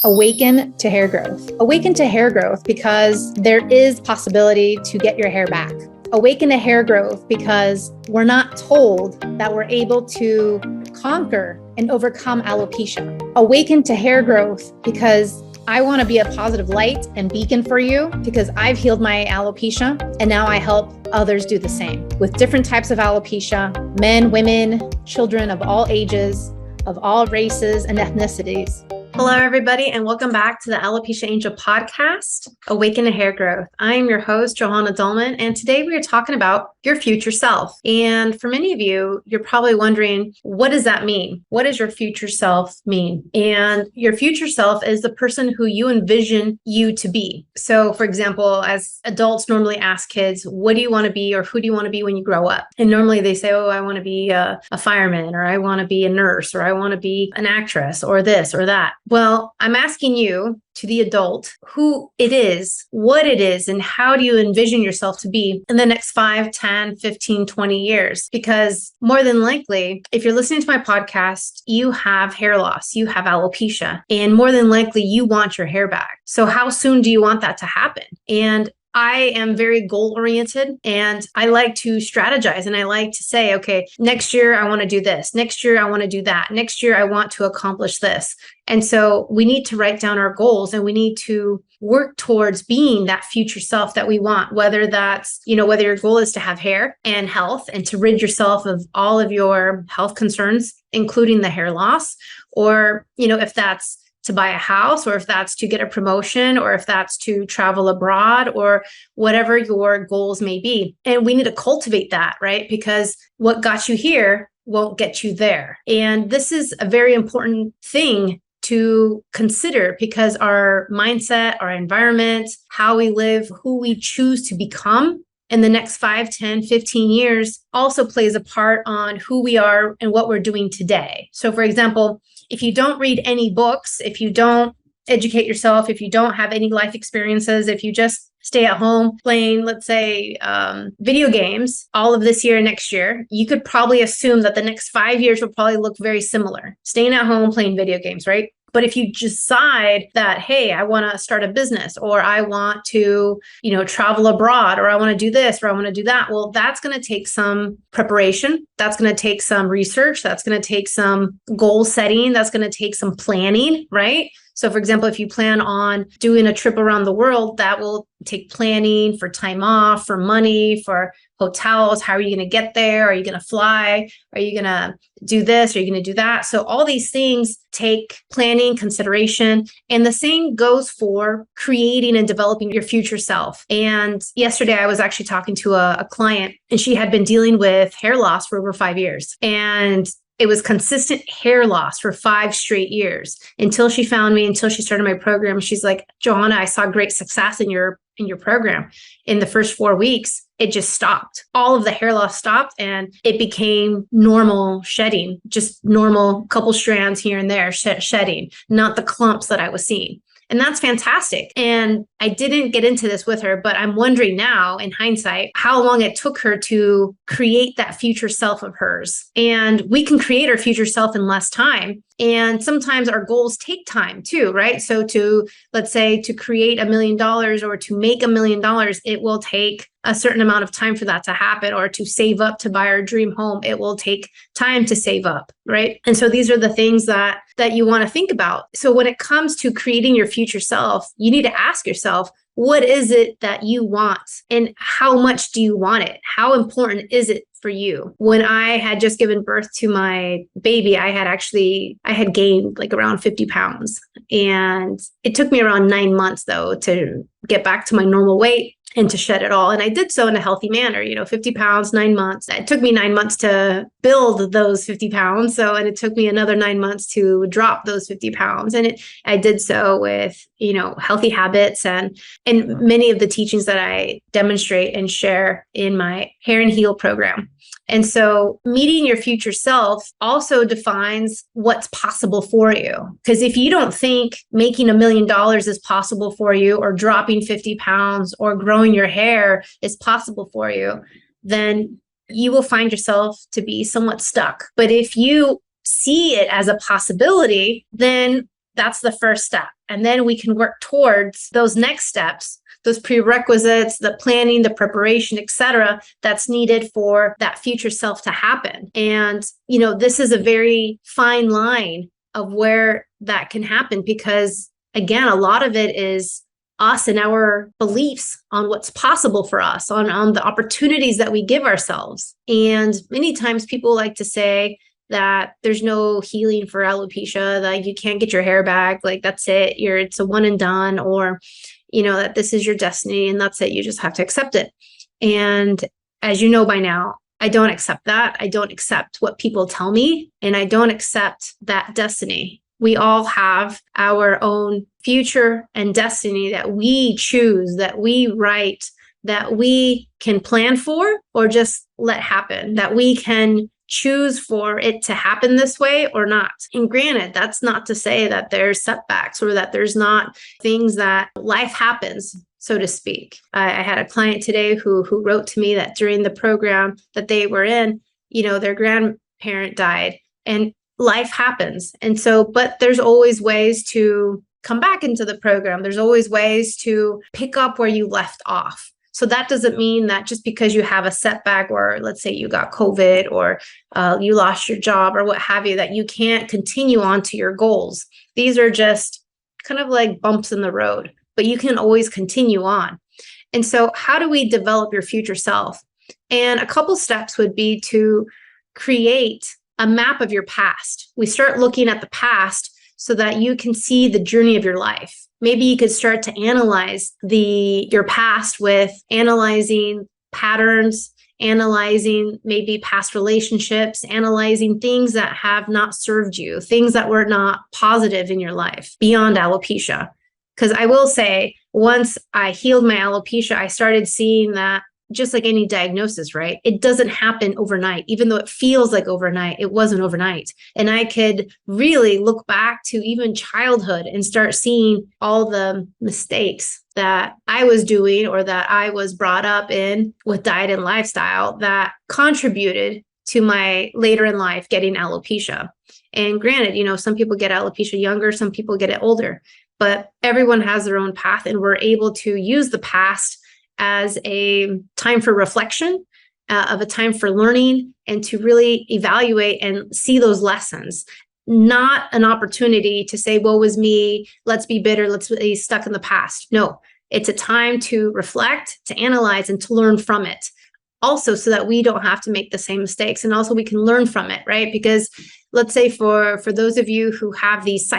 Awaken to hair growth. Awaken to hair growth because there is possibility to get your hair back. Awaken to hair growth because we're not told that we're able to conquer and overcome alopecia. Awaken to hair growth because I want to be a positive light and beacon for you because I've healed my alopecia and now I help others do the same with different types of alopecia, men, women, children of all ages, of all races and ethnicities. Hello, everybody, and welcome back to the Alopecia Angel podcast, Awaken to Hair Growth. I am your host, Johanna Dullman, and today we are talking about your future self. And for many of you, you're probably wondering, what does that mean? What does your future self mean? And your future self is the person who you envision you to be. So, for example, as adults normally ask kids, what do you want to be or who do you want to be when you grow up? And normally they say, oh, I want to be a fireman, or I want to be a nurse, or I want to be an actress, or this or that. Well, I'm asking you, to the adult, who it is, what it is, and how do you envision yourself to be in the next 5, 10, 15, 20 years? Because more than likely, if you're listening to my podcast, you have hair loss, you have alopecia, and more than likely you want your hair back. So how soon do you want that to happen? And I am very goal oriented and I like to strategize and I like to say, okay, next year I want to do this. Next year I want to do that. Next year I want to accomplish this. And so we need to write down our goals and we need to work towards being that future self that we want, whether that's, whether your goal is to have hair and health and to rid yourself of all of your health concerns, including the hair loss, or, if that's to buy a house, or if that's to get a promotion, or if that's to travel abroad, or whatever your goals may be. And we need to cultivate that, right? Because what got you here won't get you there. And this is a very important thing to consider because our mindset, our environment, how we live, who we choose to become in the next 5, 10, 15 years also plays a part on who we are and what we're doing today. So for example, if you don't read any books, if you don't educate yourself, if you don't have any life experiences, if you just stay at home playing, let's say, video games all of this year and next year, you could probably assume that the next 5 years will probably look very similar. Staying at home playing video games, right? But if you decide that, hey, I want to start a business, or I want to, travel abroad, or I want to do this, or I want to do that, well, that's going to take some preparation. That's going to take some research. That's going to take some goal setting. That's going to take some planning, right? So for example, if you plan on doing a trip around the world, that will take planning for time off, for money, for hotels. How are you going to get there? Are you going to fly? Are you going to do this? Are you going to do that? So all these things take planning, consideration. And the same goes for creating and developing your future self. And yesterday I was actually talking to a client, and she had been dealing with hair loss for over 5 years. And it was consistent hair loss for 5 straight years until she found me, until she started my program. She's like, Johanna, I saw great success in your program. In the first 4 weeks, it just stopped. All of the hair loss stopped and it became normal shedding, just normal couple strands here and there shedding, not the clumps that I was seeing. And that's fantastic. And I didn't get into this with her, but I'm wondering now in hindsight, how long it took her to create that future self of hers. And we can create our future self in less time. And sometimes our goals take time too, right? So let's say to create $1 million or to make $1 million, it will take a certain amount of time for that to happen, or to save up to buy our dream home. It will take time to save up, right? And so these are the things that you want to think about. So when it comes to creating your future self, you need to ask yourself, what is it that you want? And how much do you want it? How important is it for you? When I had just given birth to my baby, I had gained like around 50 pounds. And it took me around 9 months though to get back to my normal weight and to shed it all. And I did so in a healthy manner, 50 pounds, 9 months. It took me 9 months to build those 50 pounds. And it took me another 9 months to drop those 50 pounds. And I did so with, healthy habits and many of the teachings that I demonstrate and share in my Hair and Heal program. And so meeting your future self also defines what's possible for you. Because if you don't think making $1 million is possible for you, or dropping 50 pounds or growing your hair is possible for you, then you will find yourself to be somewhat stuck. But if you see it as a possibility, then That's the first step. And then we can work towards those next steps, those prerequisites, the planning, the preparation, etc., that's needed for that future self to happen. And, this is a very fine line of where that can happen because, again, a lot of it is us and our beliefs on what's possible for us, on the opportunities that we give ourselves. And many times people like to say that there's no healing for alopecia, that you can't get your hair back, like that's it, it's a one and done, or that this is your destiny and that's it, you just have to accept it. And as you know by now, I don't accept that. I don't accept what people tell me, and I don't accept that destiny. We all have our own future and destiny that we choose, that we write, that we can plan for or just let happen, that we can choose for it to happen this way or not. And granted, that's not to say that there's setbacks or that there's not things that life happens, so to speak. I had a client today who wrote to me that during the program that they were in, their grandparent died, and life happens. And so, but there's always ways to come back into the program. There's always ways to pick up where you left off. So that doesn't mean that just because you have a setback, or let's say you got COVID, or you lost your job or what have you, that you can't continue on to your goals. These are just kind of like bumps in the road, but you can always continue on. And so how do we develop your future self? And a couple steps would be to create a map of your past. We start looking at the past so that you can see the journey of your life. Maybe you could start to analyze your past with analyzing patterns, analyzing maybe past relationships, analyzing things that have not served you, things that were not positive in your life beyond alopecia. Because I will say, once I healed my alopecia, I started seeing that just like any diagnosis, right? It doesn't happen overnight. Even though it feels like overnight, it wasn't overnight. And I could really look back to even childhood and start seeing all the mistakes that I was doing or that I was brought up in with diet and lifestyle that contributed to my later in life getting alopecia. And granted, some people get alopecia younger, some people get it older, but everyone has their own path, and we're able to use the past as a time for reflection, of a time for learning, and to really evaluate and see those lessons. Not an opportunity to say, woe is me, let's be bitter, let's be stuck in the past. No, it's a time to reflect, to analyze, and to learn from it. Also, so that we don't have to make the same mistakes, and also we can learn from it, right? Because let's say for those of you who have these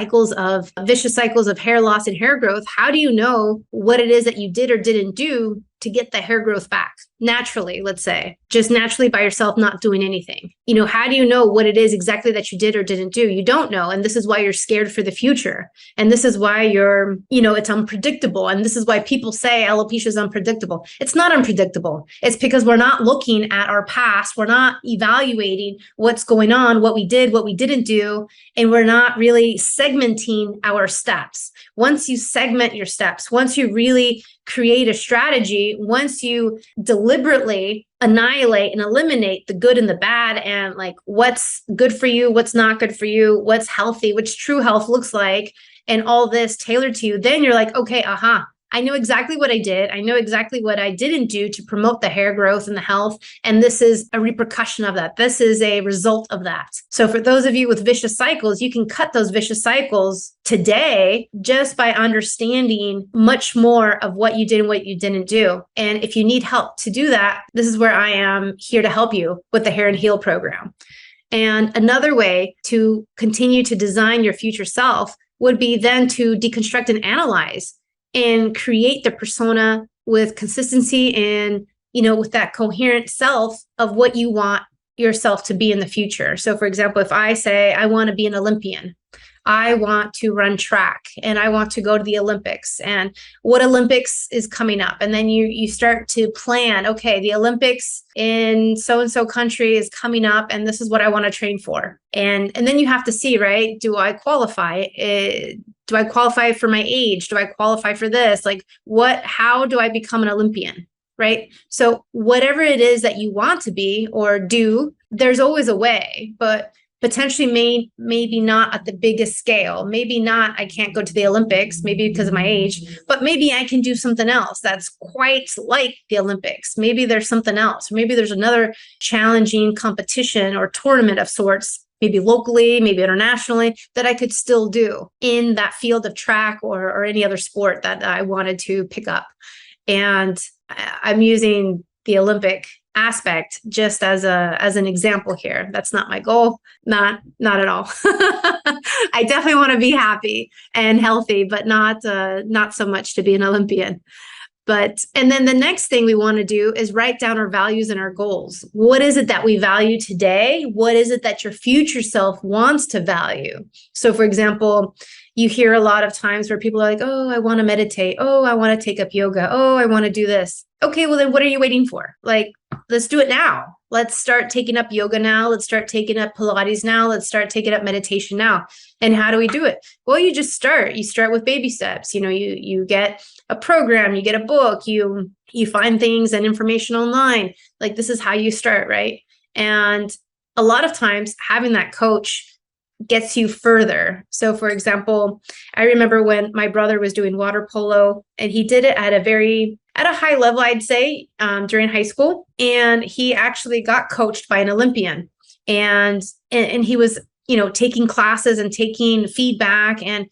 vicious cycles of hair loss and hair growth, how do you know what it is that you did or didn't do to get the hair growth back naturally? Let's say just naturally by yourself, not doing anything. How do you know what it is exactly that you did or didn't do? You don't know. And this is why you're scared for the future. And this is why it's unpredictable. And this is why people say alopecia is unpredictable. It's not unpredictable. It's because we're not looking at our past. We're not evaluating what's going on, what we did, what we didn't do. And we're not really segmenting our steps. Once you segment your steps, once you really create a strategy, once you deliberately annihilate and eliminate the good and the bad, and like what's good for you, what's not good for you, what's healthy, which true health looks like, and all this tailored to you, then you're like, okay, I know exactly what I did. I know exactly what I didn't do to promote the hair growth and the health. And this is a repercussion of that. This is a result of that. So for those of you with vicious cycles, you can cut those vicious cycles today just by understanding much more of what you did and what you didn't do. And if you need help to do that, this is where I am here to help you with the Hair and Heal program. And another way to continue to design your future self would be then to deconstruct and analyze and create the persona with consistency and, with that coherent self of what you want yourself to be in the future. So for example, if I say, I want to be an Olympian, I want to run track, and I want to go to the Olympics, and what Olympics is coming up. And then you start to plan, okay, the Olympics in so-and-so country is coming up, and this is what I want to train for. And then you have to see, right? Do I qualify? Do I qualify for my age? Do I qualify for this? Like how do I become an Olympian? Right? So whatever it is that you want to be or do, there's always a way, but potentially maybe not at the biggest scale. Maybe not, I can't go to the Olympics, maybe because of my age, but maybe I can do something else that's quite like the Olympics. Maybe there's something else. Maybe there's another challenging competition or tournament of sorts, maybe locally, maybe internationally, that I could still do in that field of track or any other sport that I wanted to pick up. And I'm using the Olympic aspect just as an example here. That's not my goal. Not at all. I definitely want to be happy and healthy, but not so much to be an Olympian. And then the next thing we want to do is write down our values and our goals. What is it that we value today? What is it that your future self wants to value? So for example, you hear a lot of times where people are like, oh, I want to meditate. Oh, I want to take up yoga. Oh, I want to do this. Okay, well then what are you waiting for? Like, let's do it now. Let's start taking up yoga now. Let's start taking up Pilates now. Let's start taking up meditation now. And how do we do it? Well, you just start. You start with baby steps. You get a program, you get a book, you find things and information online. Like, this is how you start, right? And a lot of times having that coach gets you further. So for example, I remember when my brother was doing water polo, and he did it at a high level, I'd say, during high school. And he actually got coached by an Olympian, and he was, taking classes and taking feedback and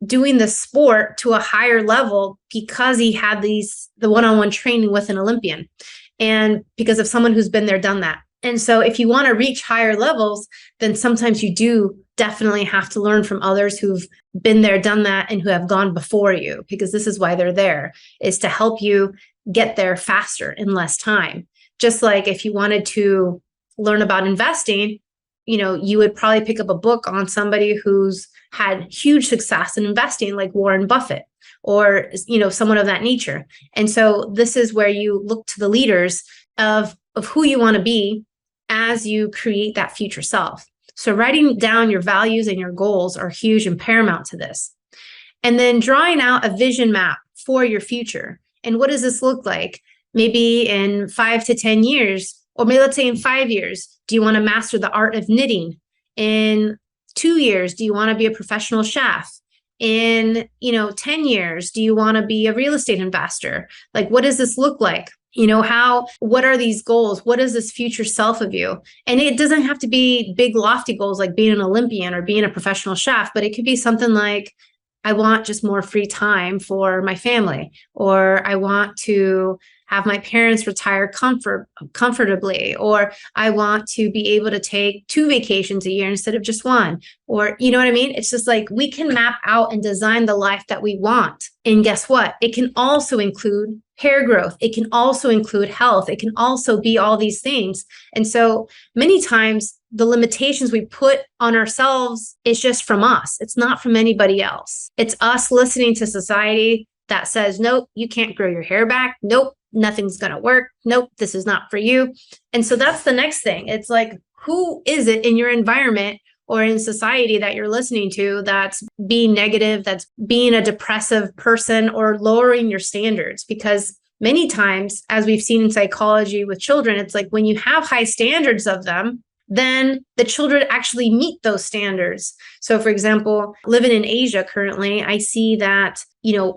doing the sport to a higher level because he had the one-on-one training with an Olympian, and because of someone who's been there, done that. And so if you want to reach higher levels, then sometimes you do definitely have to learn from others who've been there, done that, and who have gone before you, because this is why they're there, is to help you get there faster in less time. Just like if you wanted to learn about investing, you would probably pick up a book on somebody who's had huge success in investing, like Warren Buffett or, someone of that nature. And so this is where you look to the leaders of who you want to be as you create that future self. So writing down your values and your goals are huge and paramount to this. And then drawing out a vision map for your future. And what does this look like? Maybe in 5 to 10 years, or maybe let's say in 5 years, do you want to master the art of knitting? In 2 years, do you want to be a professional chef? In, 10 years, do you want to be a real estate investor? Like, what does this look like? What are these goals? What is this future self of you? And it doesn't have to be big, lofty goals like being an Olympian or being a professional chef, but it could be something like, I want just more free time for my family, or I want to have my parents retire comfortably, or I want to be able to take 2 vacations a year instead of just 1, or you know what I mean? It's just like we can map out and design the life that we want. And guess what? It can also include hair growth. It can also include health. It can also be all these things. And so many times the limitations we put on ourselves is just from us. It's not from anybody else. It's us listening to society that says, nope, you can't grow your hair back. Nope, nothing's going to work. Nope, this is not for you. And so that's the next thing. It's like, who is it in your environment or in society that you're listening to that's being negative, that's being a depressive person or lowering your standards? Because many times, as we've seen in psychology with children, it's like when you have high standards of them, then the children actually meet those standards. So for example, living in Asia currently, I see that,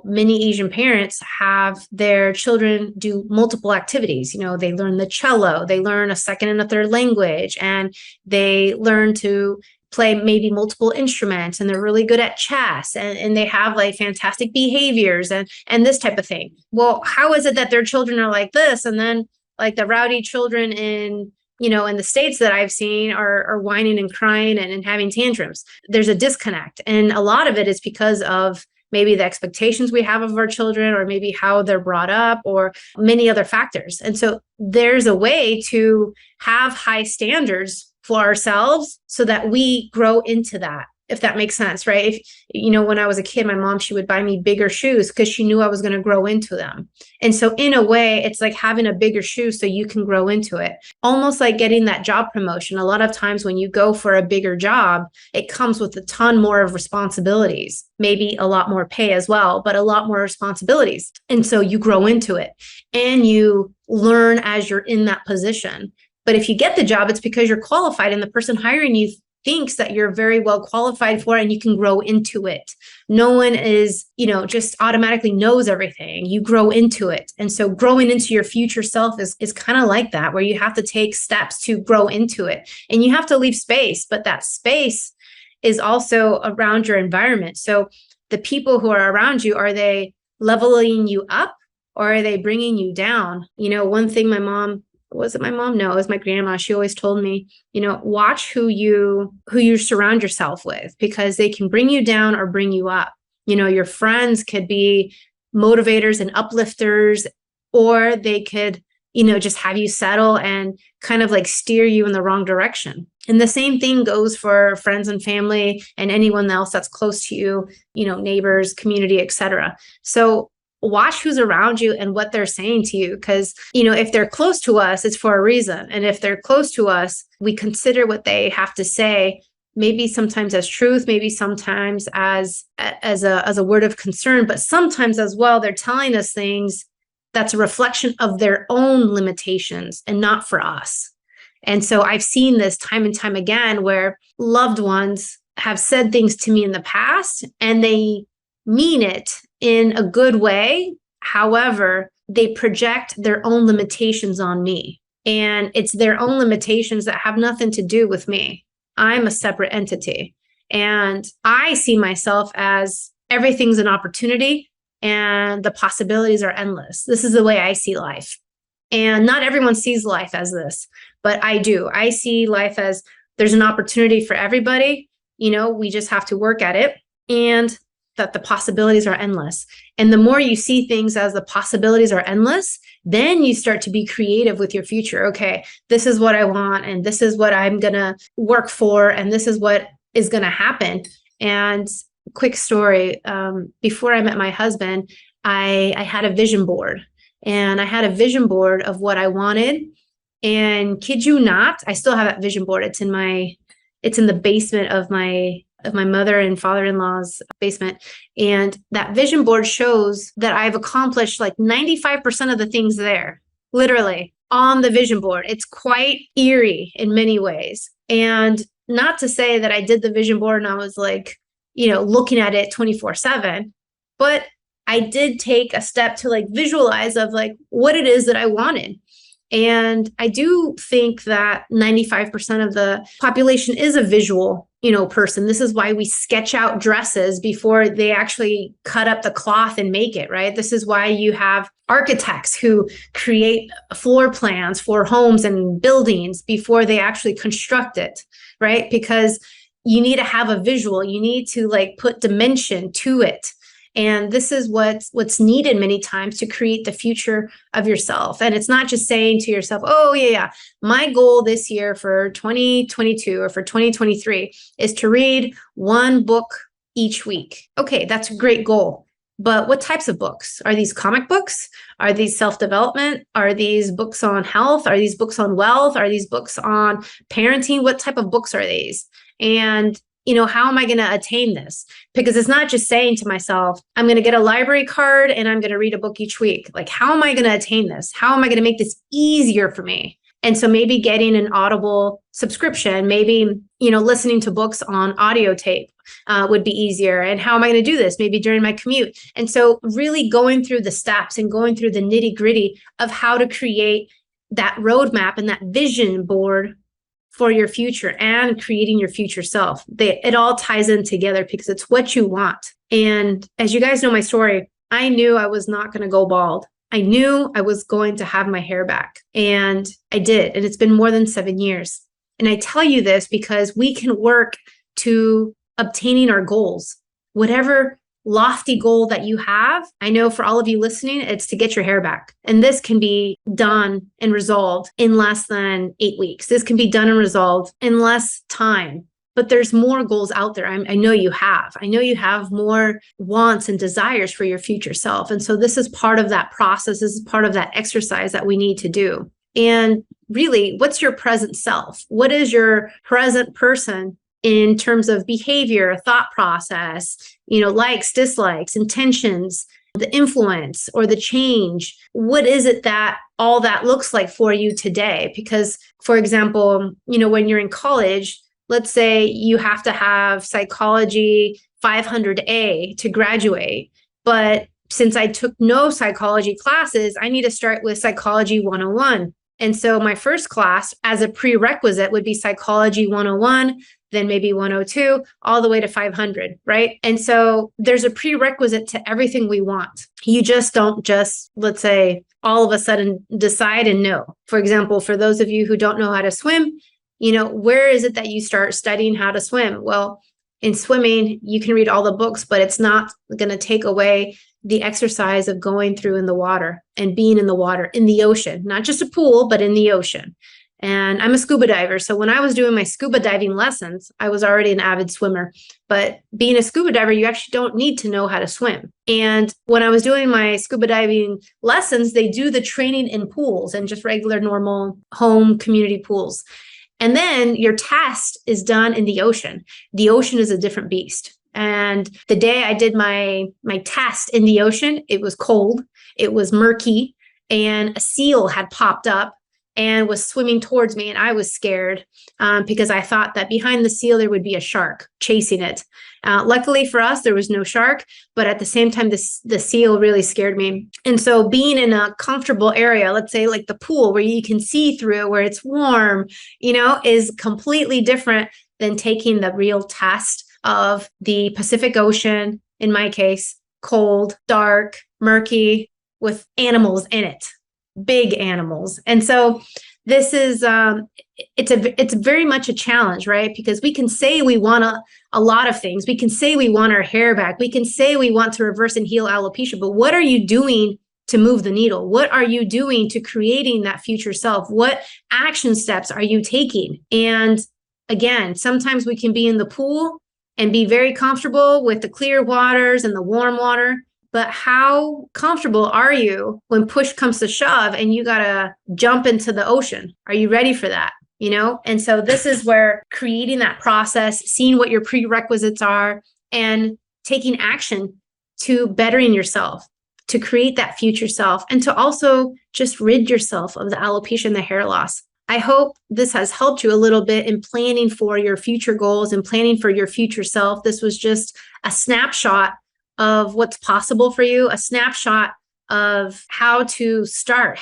many Asian parents have their children do multiple activities. They learn the cello, they learn a second and a third language, and they learn to play maybe multiple instruments, and they're really good at chess, and they have like fantastic behaviors and this type of thing. Well, how is it that their children are like this? And then like the rowdy children in the States that I've seen are whining and crying and having tantrums. There's a disconnect. And a lot of it is because of maybe the expectations we have of our children, or maybe how they're brought up, or many other factors. And so there's a way to have high standards for ourselves so that we grow into that, if that makes sense, right? If, when I was a kid, my mom, she would buy me bigger shoes because she knew I was going to grow into them. And so in a way, it's like having a bigger shoe so you can grow into it. Almost like getting that job promotion. A lot of times when you go for a bigger job, it comes with a ton more of responsibilities, maybe a lot more pay as well, but a lot more responsibilities. And so you grow into it and you learn as you're in that position. But if you get the job, it's because you're qualified and the person hiring you thinks that you're very well qualified for and you can grow into it. No one is, just automatically knows everything. You grow into it. And so growing into your future self is kind of like that, where you have to take steps to grow into it and you have to leave space, but that space is also around your environment. So the people who are around you, are they leveling you up or are they bringing you down? One thing was it my mom? No, it was my grandma. She always told me, watch who you surround yourself with, because they can bring you down or bring you up. Your friends could be motivators and uplifters, or they could, just have you settle and kind of like steer you in the wrong direction. And the same thing goes for friends and family and anyone else that's close to you, neighbors, community, etc. So watch who's around you and what they're saying to you. Because, if they're close to us, it's for a reason. And if they're close to us, we consider what they have to say, maybe sometimes as truth, maybe sometimes as a word of concern, but sometimes as well, they're telling us things that's a reflection of their own limitations and not for us. And so I've seen this time and time again where loved ones have said things to me in the past and they mean it in a good way. However, they project their own limitations on me. And it's their own limitations that have nothing to do with me. I'm a separate entity. And I see myself as everything's an opportunity and the possibilities are endless. This is the way I see life. And not everyone sees life as this, but I do. I see life as there's an opportunity for everybody. We just have to work at it. And that the possibilities are endless. And the more you see things as the possibilities are endless, then you start to be creative with your future. Okay, this is what I want, and this is what I'm going to work for, and this is what is going to happen. And quick story, before I met my husband, I had a vision board, and I had a vision board of what I wanted. And kid you not, I still have that vision board. It's in the basement of my mother and father-in-law's basement. And that vision board shows that I've accomplished like 95% of the things there, literally on the vision board. It's quite eerie in many ways. And not to say that I did the vision board and I was like, looking at it 24/7, but I did take a step to like visualize of like what it is that I wanted. And I do think that 95% of the population is a visual, person. This is why we sketch out dresses before they actually cut up the cloth and make it, right? This is why you have architects who create floor plans for homes and buildings before they actually construct it, right? Because you need to have a visual. You need to like put dimension to it. And this is what's needed many times to create the future of yourself. And it's not just saying to yourself, oh, yeah, my goal this year for 2022 or for 2023 is to read one book each week. Okay, that's a great goal. But what types of books? Are these comic books? Are these self-development? Are these books on health? Are these books on wealth? Are these books on parenting? What type of books are these? And how am I going to attain this? Because it's not just saying to myself, I'm going to get a library card and I'm going to read a book each week. Like, how am I going to attain this? How am I going to make this easier for me? And so maybe getting an Audible subscription, maybe, listening to books on audio tape would be easier. And how am I going to do this? Maybe during my commute. And so really going through the steps and going through the nitty gritty of how to create that roadmap and that vision board for your future and creating your future self. It all ties in together because it's what you want. And as you guys know my story, I knew I was not going to go bald. I knew I was going to have my hair back, and I did. And it's been more than 7 years. And I tell you this because we can work to obtaining our goals. Whatever lofty goal that you have, I know for all of you listening, it's to get your hair back. And this can be done and resolved in less than 8 weeks. This can be done and resolved in less time. But there's more goals out there. I know you have. I know you have more wants and desires for your future self. And so this is part of that process. This is part of that exercise that we need to do. And really, what's your present self? What is your present person in terms of behavior, thought process, likes, dislikes, intentions, the influence or the change? What is it that all that looks like for you today? Because, for example, when you're in college, let's say you have to have psychology 500A to graduate, but since I took no psychology classes, I need to start with psychology 101. And so my first class as a prerequisite would be psychology 101, then maybe 102, all the way to 500, right? And so there's a prerequisite to everything we want. You just don't just, let's say, all of a sudden decide and know. For example, for those of you who don't know how to swim, where is it that you start studying how to swim? Well, in swimming, you can read all the books, but it's not going to take away the exercise of going through in the water and being in the water, in the ocean, not just a pool, but in the ocean. And I'm a scuba diver. So when I was doing my scuba diving lessons, I was already an avid swimmer. But being a scuba diver, you actually don't need to know how to swim. And when I was doing my scuba diving lessons, they do the training in pools and just regular, normal home community pools. And then your test is done in the ocean. The ocean is a different beast. And the day I did my test in the ocean, it was cold, it was murky, and a seal had popped up and was swimming towards me. And I was scared because I thought that behind the seal, there would be a shark chasing it. Luckily for us, there was no shark, but at the same time, the seal really scared me. And so being in a comfortable area, let's say like the pool where you can see through, where it's warm, is completely different than taking the real test of the Pacific Ocean, in my case, cold, dark, murky, with animals in it, big animals. And so this is, it's very much a challenge, right? Because we can say we want a lot of things. We can say we want our hair back. We can say we want to reverse and heal alopecia, but what are you doing to move the needle? What are you doing to creating that future self? What action steps are you taking? And again, sometimes we can be in the pool and be very comfortable with the clear waters and the warm water. But how comfortable are you when push comes to shove and you got to jump into the ocean? Are you ready for that? And so this is where creating that process, seeing what your prerequisites are, and taking action to bettering yourself, to create that future self, and to also just rid yourself of the alopecia and the hair loss. I hope this has helped you a little bit in planning for your future goals and planning for your future self. This was just a snapshot of what's possible for you, a snapshot of how to start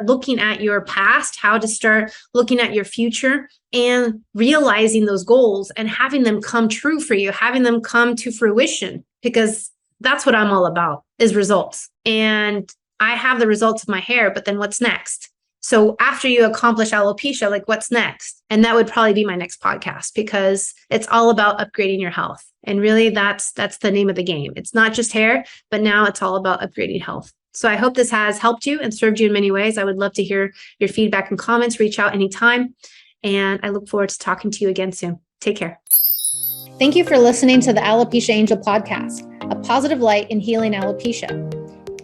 looking at your past, how to start looking at your future and realizing those goals and having them come true for you, having them come to fruition, because that's what I'm all about, is results. And I have the results of my hair, but then what's next? So after you accomplish alopecia, like what's next? And that would probably be my next podcast, because it's all about upgrading your health. And really that's the name of the game. It's not just hair, but now it's all about upgrading health. So I hope this has helped you and served you in many ways. I would love to hear your feedback and comments. Reach out anytime. And I look forward to talking to you again soon. Take care. Thank you for listening to the Alopecia Angel podcast, a positive light in healing alopecia.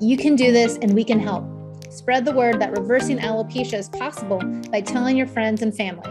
You can do this and we can help. Spread the word that reversing alopecia is possible by telling your friends and family.